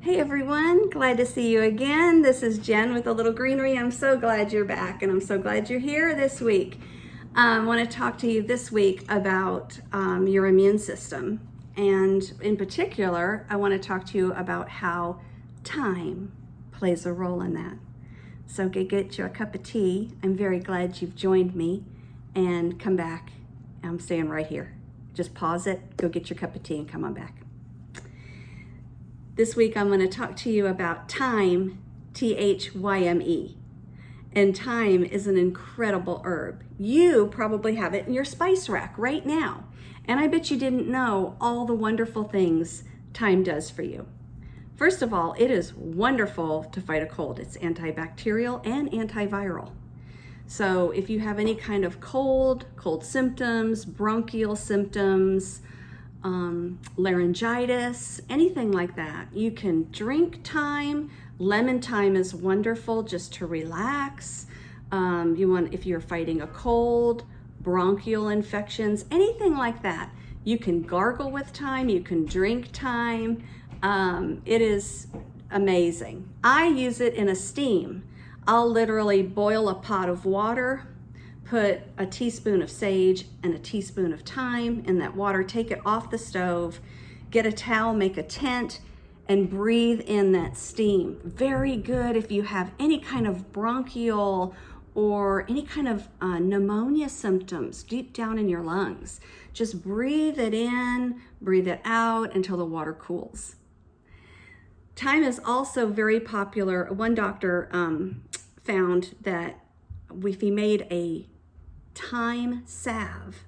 Hey everyone, glad to see you again. This is Jen with A Little Greenery. I'm so glad you're back and I'm so glad you're here this week. I want to talk to you this week about your immune system. And in particular, I want to talk to you about how thyme plays a role in that. So get you a cup of tea. I'm very glad you've joined me, and come back. I'm staying right here. Just pause it, go get your cup of tea and come on back. This week I'm going to talk to you about thyme, T-H-Y-M-E. And thyme is an incredible herb. You probably have it in your spice rack right now. And I bet you didn't know all the wonderful things thyme does for you. First of all, it is wonderful to fight a cold. It's antibacterial and antiviral. So if you have any kind of cold symptoms, bronchial symptoms, laryngitis, anything like that, you can drink thyme. Lemon thyme is wonderful just to relax. If you're fighting a cold, bronchial infections, anything like that, you can gargle with thyme, you can drink thyme. It is amazing. I use it in a steam. I'll literally boil a pot of water, put a teaspoon of sage and a teaspoon of thyme in that water, take it off the stove, get a towel, make a tent, and breathe in that steam. Very good if you have any kind of bronchial or any kind of pneumonia symptoms deep down in your lungs. Just breathe it in, breathe it out until the water cools. Thyme is also very popular. One doctor found that if he made a thyme salve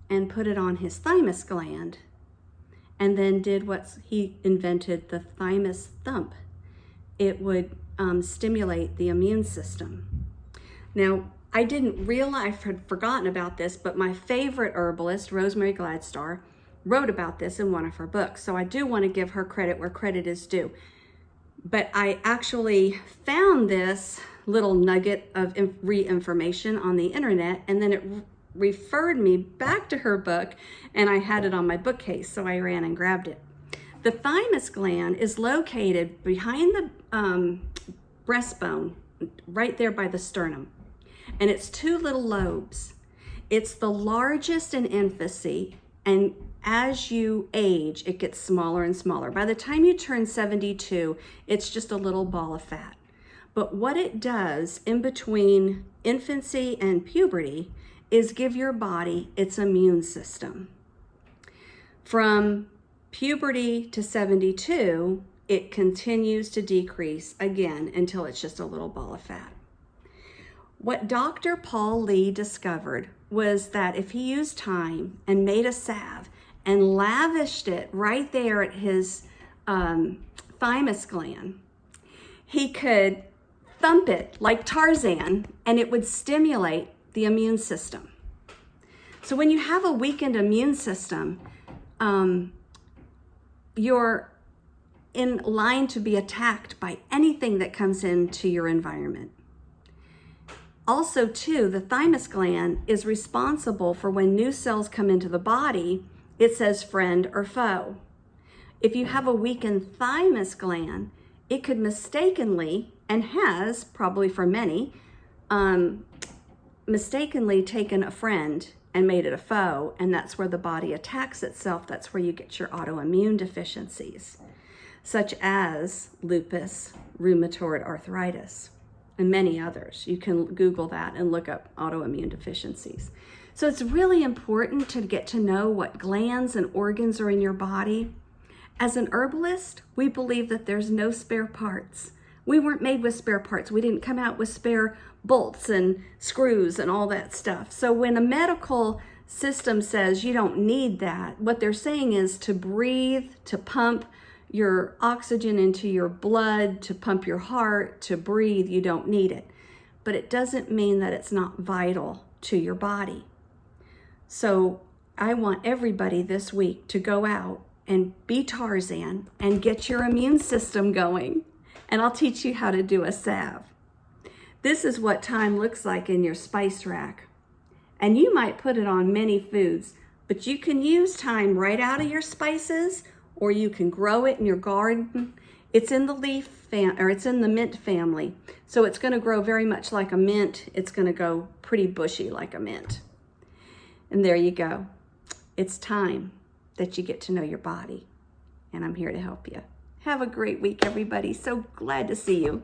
and put it on his thymus gland and then did what he invented, the thymus thump, it would stimulate the immune system. Now, I didn't realize, I had forgotten about this, but my favorite herbalist, Rosemary Gladstar, wrote about this in one of her books. So I do want to give her credit where credit is due. But I actually found this little nugget of information on the internet, and then it referred me back to her book, and I had it on my bookcase, so I ran and grabbed it. The thymus gland is located behind the breastbone, right there by the sternum, and it's two little lobes. It's the largest in infancy, and as you age, it gets smaller and smaller. By the time you turn 72, it's just a little ball of fat. But what it does in between infancy and puberty is give your body its immune system. From puberty to 72, it continues to decrease again until it's just a little ball of fat. What Dr. Paul Lee discovered was that if he used thyme and made a salve and lavished it right there at his thymus gland, he could thump it like Tarzan and it would stimulate the immune system. So when you have a weakened immune system, you're in line to be attacked by anything that comes into your environment. Also, too, the thymus gland is responsible for when new cells come into the body, it says friend or foe. If you have a weakened thymus gland, it could mistakenly, and has probably for many, mistakenly taken a friend and made it a foe, and that's where the body attacks itself. That's where you get your autoimmune deficiencies, such as lupus, rheumatoid arthritis, and many others. You can Google that and look up autoimmune deficiencies. So it's really important to get to know what glands and organs are in your body. As an herbalist, we believe that there's no spare parts. We weren't made with spare parts. We didn't come out with spare bolts and screws and all that stuff. So when a medical system says you don't need that, what they're saying is to breathe, to pump your oxygen into your blood, to pump your heart, to breathe, you don't need it. But it doesn't mean that it's not vital to your body. So I want everybody this week to go out and be Tarzan and get your immune system going. And I'll teach you how to do a salve. This is what thyme looks like in your spice rack. And you might put it on many foods, but you can use thyme right out of your spices, or you can grow it in your garden. It's in the it's in the mint family. So it's going to grow very much like a mint. It's going to go pretty bushy like a mint. And there you go. It's time that you get to know your body. And I'm here to help you. Have a great week, everybody. So glad to see you.